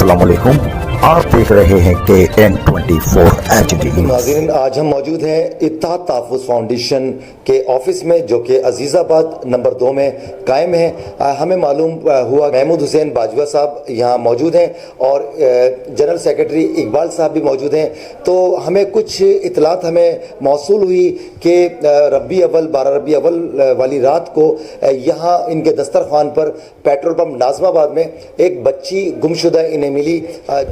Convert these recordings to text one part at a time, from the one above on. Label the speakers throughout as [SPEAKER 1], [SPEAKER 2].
[SPEAKER 1] अस्सलाम वालेकुम। आप देख रहे हैं KN24 HD।
[SPEAKER 2] नाज़रीन, आज हम मौजूद हैं इत्तेहाद तहफ़्फ़ुज़ फाउंडेशन के ऑफिस में, जो कि अजीज़ाबाद नंबर 2 में कायम है। हमें मालूम हुआ महमूद हुसैन बाजवा साहब यहाँ मौजूद हैं और जनरल सेक्रेटरी इकबाल साहब भी मौजूद हैं। तो हमें कुछ इतलात हमें मौसूल हुई कि रबी अव्वल 12 रबी अव्वल वाली रात को यहाँ इनके दस्तरखान पर पेट्रोल पंप नाज़माबाद में एक बच्ची गुमशुदा इन्हें मिली।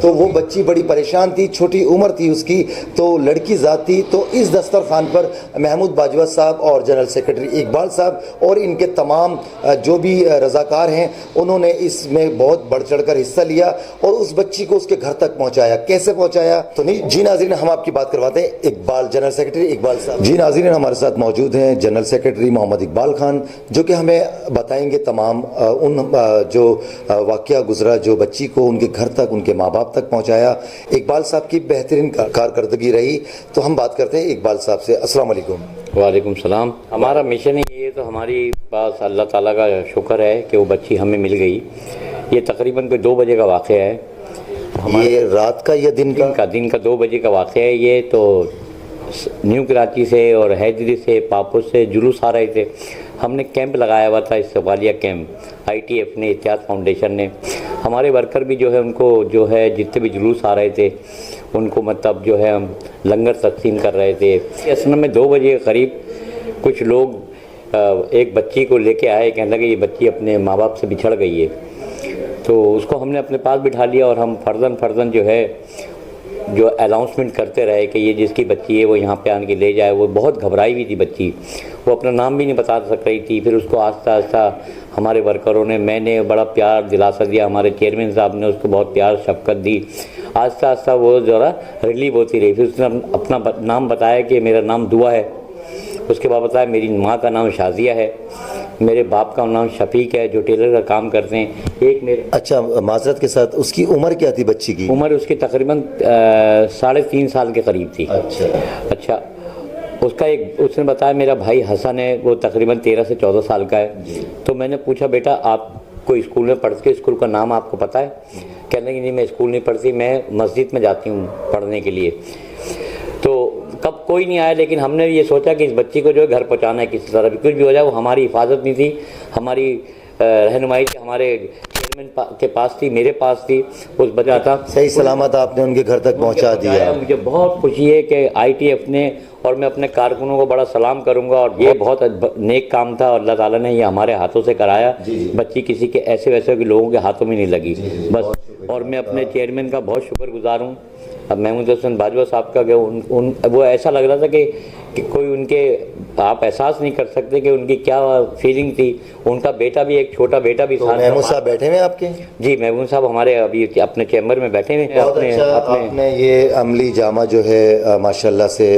[SPEAKER 2] तो वो बच्ची बड़ी परेशान थी, छोटी उम्र थी उसकी, तो लड़की ज़ात थी। तो इस दस्तरखान पर महमूद बाजवा साहब और जनरल सेक्रेटरी इकबाल साहब और इनके तमाम जो भी रज़ाकार हैं, उन्होंने इसमें बहुत बढ़ चढ़ कर हिस्सा लिया और उस बच्ची को उसके घर तक पहुँचाया। कैसे पहुँचाया तो नहीं जी नाज़रीन, हम आपकी बात करवाते हैं इकबाल, जनरल सेक्रेटरी इकबाल साहब। जी नाज़रीन, हमारे साथ मौजूद हैं जनरल सेक्रेटरी मोहम्मद इकबाल खान, जो कि हमें बताएंगे तमाम उन जो वाक़या गुजरा, जो बच्ची को उनके घर तक, उनके माँ बाप तक पहुँचाया। इकबाल साहब की बेहतरीन कारकर्दगी रही। तो हम बात करते हैं इकबाल साहब से। अस्सलाम वालेकुम।
[SPEAKER 3] वालेकुम सलाम। हमारा मिशन ही ये, तो हमारी पास अल्लाह ताला का शुक्र है कि वो बच्ची हमें मिल गई। ये तकरीबन कोई 2 बजे का वाक़या है।
[SPEAKER 2] ये रात का या दिन का
[SPEAKER 3] 2 बजे का वाक़या है। ये तो न्यू कराची से और हैदरी से, पापुस से जुलूस आ रहे थे। हमने कैंप लगाया हुआ था, इस्तक़बालिया कैंप, ITF ने, इत्तेहाद फाउंडेशन ने। हमारे वर्कर भी जो है, उनको जो है जितने भी जुलूस आ रहे थे उनको मतलब जो है हम लंगर तकसीम कर रहे थे। असल में 2 बजे के करीब कुछ लोग एक बच्ची को लेके आए, कहने लगे ये बच्ची अपने माँ बाप से बिछड़ गई है। तो उसको हमने अपने पास बिठा लिया और हम फर्जन जो है जो अनाउंसमेंट करते रहे कि ये जिसकी बच्ची है वो यहाँ पे आन के ले जाए। वो बहुत घबराई हुई थी बच्ची, वो अपना नाम भी नहीं बता सक रही थी। फिर उसको आस्ता आस्ता हमारे वर्करों ने, मैंने बड़ा प्यार दिलासा दिया, हमारे चेयरमैन साहब ने उसको बहुत प्यार शफकत दी। आस्ता आस्ता वो ज़रा रिलीव होती रही। फिर उसने अपना नाम बताया कि मेरा नाम दुआ है। उसके बाद बताया मेरी माँ का नाम शाजिया है, मेरे बाप का नाम शफीक है जो टेलर का काम करते हैं। एक मेरे
[SPEAKER 2] अच्छा, माजरत के साथ, उसकी उम्र क्या थी बच्ची की?
[SPEAKER 3] उम्र उसकी तकरीबन 3.5 साल के करीब थी। अच्छा, उसका एक, उसने बताया मेरा भाई हसन है, वो तकरीबन 13 से 14 साल का है। तो मैंने पूछा बेटा आप कोई स्कूल में पढ़ते हो, स्कूल का नाम आपको पता है? कहने की नहीं, मैं स्कूल नहीं पढ़ती, मैं मस्जिद में जाती हूँ पढ़ने के लिए। तो कब कोई नहीं आया, लेकिन हमने ये सोचा कि इस बच्ची को जो है घर पहुँचाना है किसी तरह भी, कुछ भी हो जाए। वो हमारी हिफाजत नहीं थी, हमारी रहनुमाई थी, हमारे चेयरमैन के पास थी, मेरे पास थी। उस बच्चा था
[SPEAKER 2] सही सलामत आपने उनके घर तक पहुंचा दिया।
[SPEAKER 3] मुझे बहुत खुशी है कि ITF ने, और मैं अपने कारकुनों को बड़ा सलाम करूंगा। और ये बहुत नेक काम था और अल्लाह ताला ने ये हमारे हाथों से कराया। बच्ची किसी के ऐसे वैसे के लोगों के हाथों में नहीं लगी बस। और मैं अपने चेयरमैन का बहुत शुक्रगुजार हूँ, अब महमूद हुसैन बाजवा साहब का। वो ऐसा लग रहा था कि कोई उनके, आप एहसास नहीं कर सकते कि उनकी क्या फीलिंग थी। उनका बेटा भी, एक छोटा बेटा भी था।
[SPEAKER 2] महमूद साहब बैठे हुए आपके?
[SPEAKER 3] जी, महमूद साहब हमारे अभी अपने चैम्बर में बैठे हुए।
[SPEAKER 2] आपने ये अमली जामा जो है माशाल्लाह से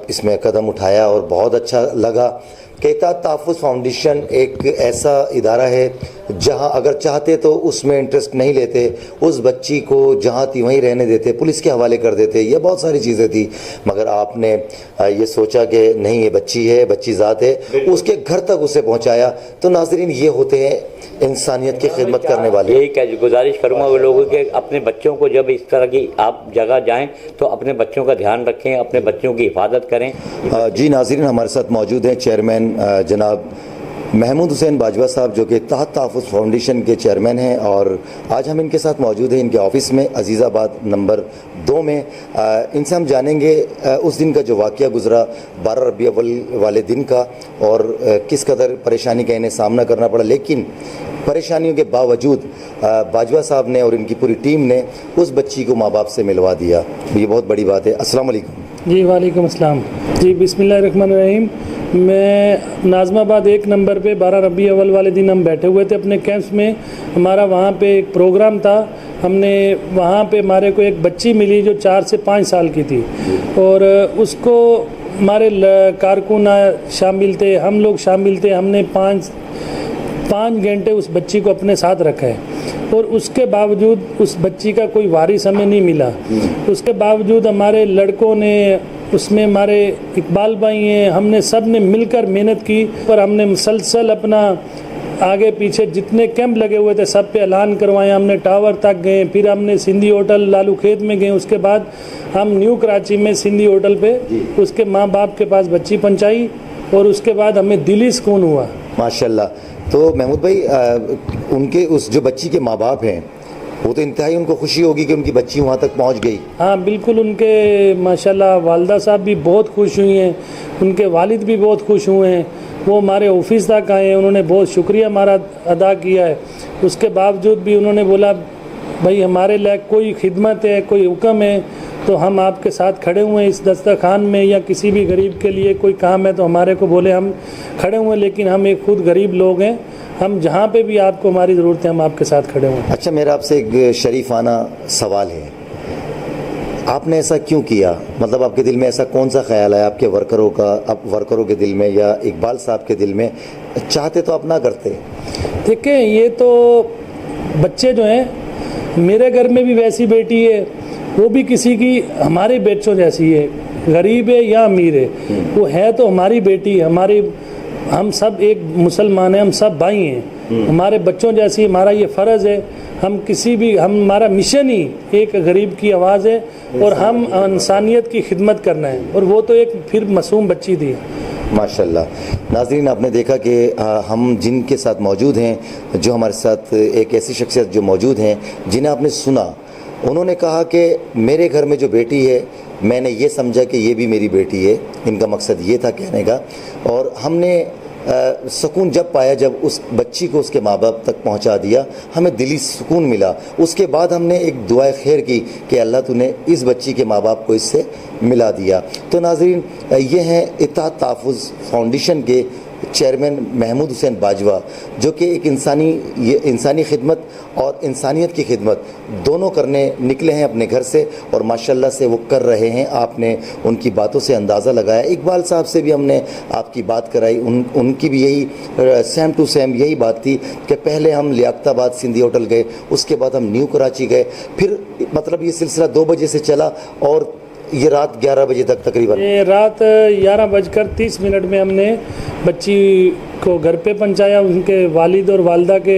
[SPEAKER 2] इसमें कदम उठाया और बहुत अच्छा लगा। इत्तेहाद तहफ़्फ़ुज़ फाउंडेशन एक ऐसा इदारा है जहां अगर चाहते तो उसमें इंटरेस्ट नहीं लेते, उस बच्ची को जहां थी वहीं रहने देते, पुलिस के हवाले कर देते, ये बहुत सारी चीज़ें थी। मगर आपने ये सोचा कि नहीं, ये बच्ची है, बच्ची ज़ात है, उसके घर तक उसे पहुंचाया। तो नाज़रीन, ये होते हैं इंसानियत की खिदमत करने वाले।
[SPEAKER 3] यही क्या गुजारिश करूँगा वो लोगों के, अपने बच्चों को जब इस तरह की आप जगह जाएं तो अपने बच्चों का ध्यान रखें, अपने बच्चों की हिफाजत करें।
[SPEAKER 2] जी नाज़रीन, हमारे साथ मौजूद हैं चेयरमैन जनाब महमूद हुसैन बाजवा साहब, जो कि इत्तेहाद तहफ़्फ़ुज़ फाउंडेशन के चेयरमैन हैं। और आज हम इनके साथ मौजूद हैं इनके ऑफिस में, अजीज़ाबाद नंबर 2 में। इनसे हम जानेंगे उस दिन का जो वाक़या गुजरा 12 रबी अव्वल वाले दिन का, और किस कदर परेशानी का इन्हें सामना करना पड़ा। लेकिन परेशानियों के बावजूद बाजवा साहब ने और इनकी पूरी टीम ने उस बच्ची को माँ बाप से मिलवा दिया। ये बहुत बड़ी बात है। अस्सलाम वालेकुम।
[SPEAKER 4] जी वालेकुम अस्सलाम। जी बिस्मिल्लाहिर्रहमानिर्रहीम। मैं नाज़माबाद 1 नंबर पे 12 रबी अव्वल वाले दिन हम बैठे हुए थे अपने कैंप्स में। हमारा वहाँ पे एक प्रोग्राम था। हमने वहाँ पे हमारे को एक बच्ची मिली जो 4 से 5 साल की थी, और उसको हमारे कारकुन शामिल थे, हम लोग शामिल थे। हमने 5 घंटे उस बच्ची को अपने साथ रखा है, और उसके बावजूद उस बच्ची का कोई वारिस हमें नहीं मिला। उसके बावजूद हमारे लड़कों ने, उसमें हमारे इकबाल भाई हैं, हमने सब ने मिलकर मेहनत की और हमने मुसलसल अपना आगे पीछे जितने कैंप लगे हुए थे सब पे ऐलान करवाए हमने, टावर तक गए, फिर हमने सिंधी होटल लालू खेत में गए, उसके बाद हम न्यू कराची में सिंधी होटल पे उसके माँ बाप के पास बच्ची पहुँचाई और उसके बाद हमें दिली सुकून हुआ।
[SPEAKER 2] माशाल्लाह। तो महमूद भाई, उनके उस जो बच्ची के माँ बाप हैं वो तो इंतहाई उनको खुशी होगी कि उनकी बच्ची वहाँ तक पहुँच गई।
[SPEAKER 4] हाँ बिल्कुल, उनके माशाल्लाह वालदा साहब भी बहुत खुश हुई हैं, उनके वालिद भी बहुत खुश हुए हैं। वो हमारे ऑफिस तक आए हैं, उन्होंने बहुत शुक्रिया हमारा अदा किया है। उसके बावजूद भी उन्होंने बोला भाई हमारे लायक कोई खिदमत है, कोई हुक्म है तो हम आपके साथ खड़े हुए हैं। इस दस्तरखान में या किसी भी गरीब के लिए कोई काम है तो हमारे को बोले, हम खड़े हुए हैं। लेकिन हम एक खुद गरीब लोग हैं, हम जहाँ पे भी आपको हमारी ज़रूरत है हम आपके साथ खड़े हुए हैं।
[SPEAKER 2] अच्छा, मेरा आपसे एक शरीफाना सवाल है, आपने ऐसा क्यों किया? मतलब आपके दिल में ऐसा कौन सा ख्याल है आपके वर्करों का, आप वर्करों के दिल में या इकबाल साहब के दिल में? चाहते तो आप ना करते।
[SPEAKER 4] देखिए, ये तो बच्चे जो हैं, मेरे घर में भी वैसी बेटी है, वो भी किसी की हमारे बच्चों जैसी है, गरीब है या अमीर है, वो है तो हमारी बेटी है। हम सब एक मुसलमान हैं, हम सब भाई हैं, हमारे बच्चों जैसी हमारा ये फ़र्ज़ है। हमारा मिशन ही एक गरीब की आवाज़ है और हम इंसानियत की खिदमत करना है, और वो तो एक फिर मासूम बच्ची थी।
[SPEAKER 2] माशाल्लाह। नाज़रीन, आपने देखा कि हम जिनके साथ मौजूद हैं, जो हमारे साथ एक ऐसी शख्सियत जो मौजूद हैं जिन्हें आपने सुना, उन्होंने कहा कि मेरे घर में जो बेटी है मैंने ये समझा कि ये भी मेरी बेटी है। इनका मकसद ये था कहने का। और हमने सुकून जब पाया जब उस बच्ची को उसके माँ बाप तक पहुँचा दिया, हमें दिली सुकून मिला। उसके बाद हमने एक दुआ खैर की कि अल्लाह तूने इस बच्ची के माँ बाप को इससे मिला दिया। तो नाज़रीन, ये हैं इत्तेहाद तहफ़्फ़ुज़ फाउंडेशन के चेयरमैन महमूद हुसैन बाजवा, जो कि एक इंसानी खिदमत और इंसानियत की खिदमत दोनों करने निकले हैं अपने घर से, और माशाल्लाह से वो कर रहे हैं। आपने उनकी बातों से अंदाज़ा लगाया। इकबाल साहब से भी हमने आपकी बात कराई, उनकी भी यही सेम टू सेम यही बात थी कि पहले हम लियाकताबाद सिंधी होटल गए, उसके बाद हम न्यू कराची गए, फिर मतलब ये सिलसिला 2 बजे से चला और ये रात 11 बजे तक तकरीबन।
[SPEAKER 4] ये रात 11:30 में हमने बच्ची को घर पे पहुंचाया। उनके वालिद और वालदा के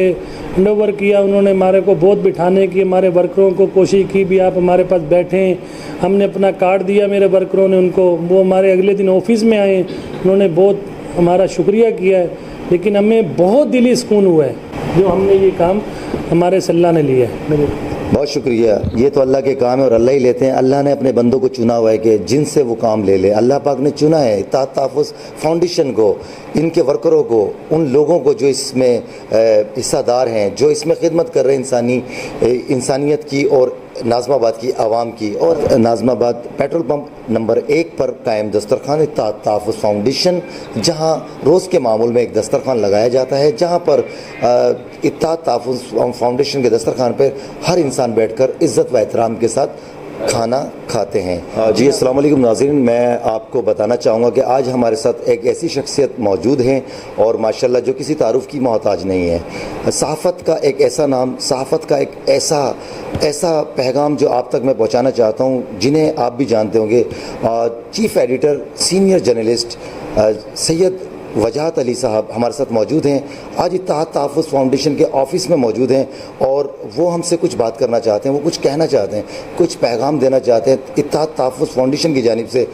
[SPEAKER 4] हैंडओवर किया। उन्होंने हमारे को बहुत बिठाने की, हमारे वर्करों को कोशिश की भी आप हमारे पास बैठें। हमने अपना कार्ड दिया मेरे वर्करों ने उनको, वो हमारे अगले दिन ऑफिस में आए, उन्होंने बहुत हमारा शुक्रिया किया है। लेकिन हमें बहुत दिली सुकून हुआ है जो हमने ये काम हमारे से अल्लाह ने लिया है।
[SPEAKER 2] बहुत शुक्रिया। ये तो अल्लाह के काम है और अल्लाह ही लेते हैं। अल्लाह ने अपने बंदों को चुना हुआ है कि जिनसे वो काम ले ले। अल्लाह पाक ने चुना है इत्तेहाद तहफ़्फ़ुज़ फाउंडेशन को, इनके वर्करों को, उन लोगों को जो इसमें हिस्सादार हैं, जो इसमें खिदमत कर रहे हैं इंसानियत की और नाज़माबाद की आवाम की। और नाज़माबाद पेट्रोल पंप नंबर 1 पर कायम दस्तरखान इत्तेहाद तहफ़्फ़ुज़ फाउंडेशन, जहां रोज़ के मामूल में एक दस्तरखान लगाया जाता है, जहां पर इत्तेहाद तहफ़्फ़ुज़ फाउंडेशन के दस्तरखान पर हर इंसान बैठकर इज़्ज़त व एहतराम के साथ खाना खाते हैं। जी अस्सलाम वालेकुम नाज़रीन, मैं आपको बताना चाहूँगा कि आज हमारे साथ एक ऐसी शख्सियत मौजूद हैं और माशाल्लाह जो किसी तारुफ़ की मोहताज नहीं है। सहाफ़त का एक ऐसा नाम, सहाफ़त का एक ऐसा पैगाम जो आप तक मैं पहुँचाना चाहता हूँ, जिन्हें आप भी जानते होंगे। Chief editor senior journalist Syed वजाहत अली साहब हमारे साथ मौजूद हैं। आज इत्तेहाद तहफ़्फ़ुज़ फाउंडेशन के ऑफ़िस में मौजूद हैं और वो हमसे कुछ बात करना चाहते हैं, वो कुछ कहना चाहते हैं, कुछ पैगाम देना चाहते हैं इत्तेहाद तहफ़्फ़ुज़ फाउंडेशन की जानिब से।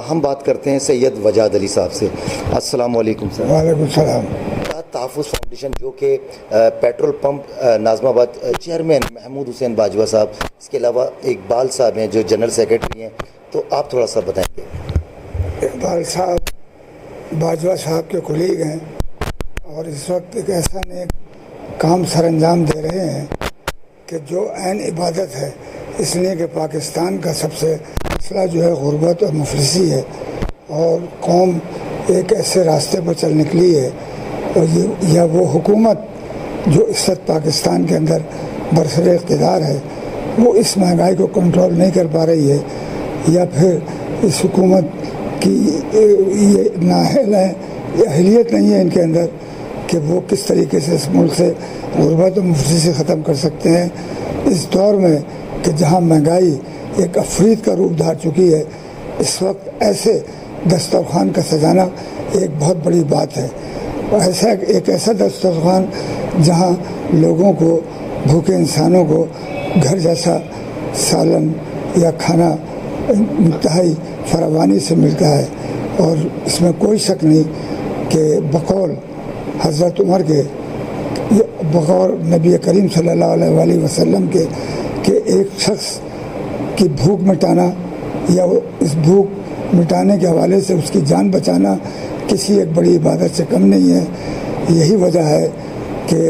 [SPEAKER 2] हम बात करते हैं सैयद वजाहत अली साहब से। अस्सलाम वालेकुम सर।
[SPEAKER 5] वालेकुम सलाम।
[SPEAKER 2] इत्तेहाद तहफ़्फ़ुज़ फाउंडेशन जो कि petrol pump Nazimabad chairman Mahmood Hussain Bajwa साहब, इसके अलावा इकबाल साहब हैं जो जनरल सेक्रेटरी हैं, तो आप थोड़ा सा बताएँगे।
[SPEAKER 5] इकबाल साहब बाजवा साहब के कुलीग हैं और इस वक्त एक ऐसा नेक काम सर अंजाम दे रहे हैं कि जो ऐन इबादत है, इसलिए कि पाकिस्तान का सबसे मसला जो है गुर्बत और मुफलिसी है और कौम एक ऐसे रास्ते पर चल निकली है, और या वो हुकूमत जो इस वक्त पाकिस्तान के अंदर बरसरे इक़्तिदार है वो इस महंगाई को कंट्रोल नहीं कर पा रही है, या फिर इस हुकूमत कि ये नाअहल है, ये अहलियत नहीं है इनके अंदर कि वो किस तरीके से इस मुल्क से गुर्बत और मुफलिसी से ख़त्म कर सकते हैं। इस दौर में कि जहाँ महंगाई एक अफरीत का रूप धार चुकी है, इस वक्त ऐसे दस्तरखान का सजाना एक बहुत बड़ी बात है। ऐसा एक ऐसा दस्तरखान जहाँ लोगों को, भूखे इंसानों को घर जैसा सालन या खाना इंतहाई फरावानी से मिलता है। और इसमें कोई शक नहीं कि बकौल हज़रत उमर के, बकौल नबी करीम सल्लल्लाहु अलैहि वसल्लम के एक शख्स की भूख मिटाना या इस भूख मिटाने के हवाले से उसकी जान बचाना किसी एक बड़ी इबादत से कम नहीं है। यही वजह है कि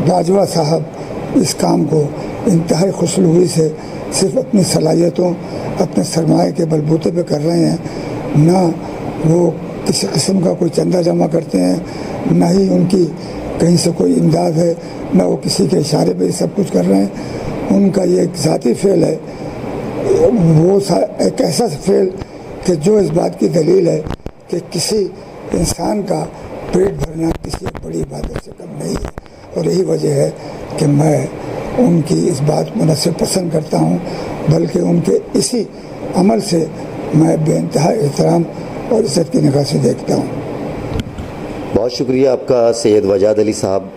[SPEAKER 5] बाजवा साहब इस काम को इंतहाई खुशनुदी से सिर्फ अपनी सलाहियतों, अपने सरमाए के बलबूते पे कर रहे हैं। ना वो किसी किस्म का कोई चंदा जमा करते हैं, ना ही उनकी कहीं से कोई इमदाद है, ना वो किसी के इशारे पे सब कुछ कर रहे हैं। उनका ये एक ज़ाती फ़ेल है, वो एक ऐसा फ़ेल कि जो इस बात की दलील है कि किसी इंसान का पेट भरना किसी एक बड़ी इबादत से कम नहीं है। और यही वजह है कि मैं उनकी इस बात को न सिर्फ पसंद करता हूँ, बल्कि उनके इसी अमल से मैं बेइंतहा एहतराम और इज़्ज़त की निगाह से देखता हूँ।
[SPEAKER 2] बहुत शुक्रिया आपका सैयद वजाद अली साहब,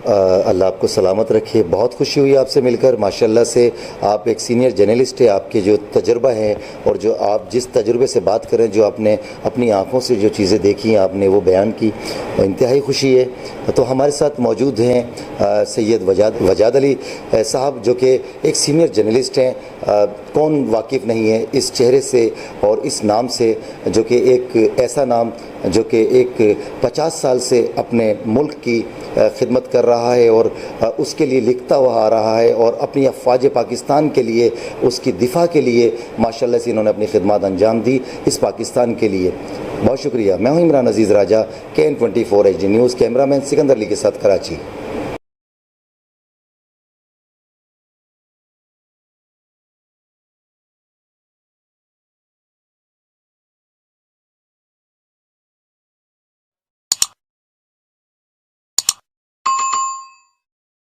[SPEAKER 2] अल्लाह आपको सलामत रखे। बहुत खुशी हुई आपसे मिलकर। माशाल्लाह से आप एक सीनियर जर्नलिस्ट है, आपके जो तजुर्बा है और जो आप जिस तजुर्बे से बात करें, जो आपने अपनी आँखों से जो चीज़ें देखी आपने वो बयान की, इंतहाई खुशी है। तो हमारे साथ मौजूद हैं सैयद वजाद अली साहब, जो कि एक सीनियर जर्नलिस्ट हैं। कौन वाकिफ़ नहीं है इस चेहरे से और इस नाम से, जो कि एक ऐसा नाम जो कि एक 50 साल से अपने मुल्क की खिदमत कर रहा है और उसके लिए लिखता हुआ आ रहा है और अपनी अफ़वाज पाकिस्तान के लिए, उसकी दिफा के लिए माशाल्लाह से इन्होंने अपनी खिदमत अंजाम दी इस पाकिस्तान के लिए। बहुत शुक्रिया। मैं हूँ इमरान अजीज़ राजा, KN24 HD news, cameraman Sikandar Ali के साथ, कराची।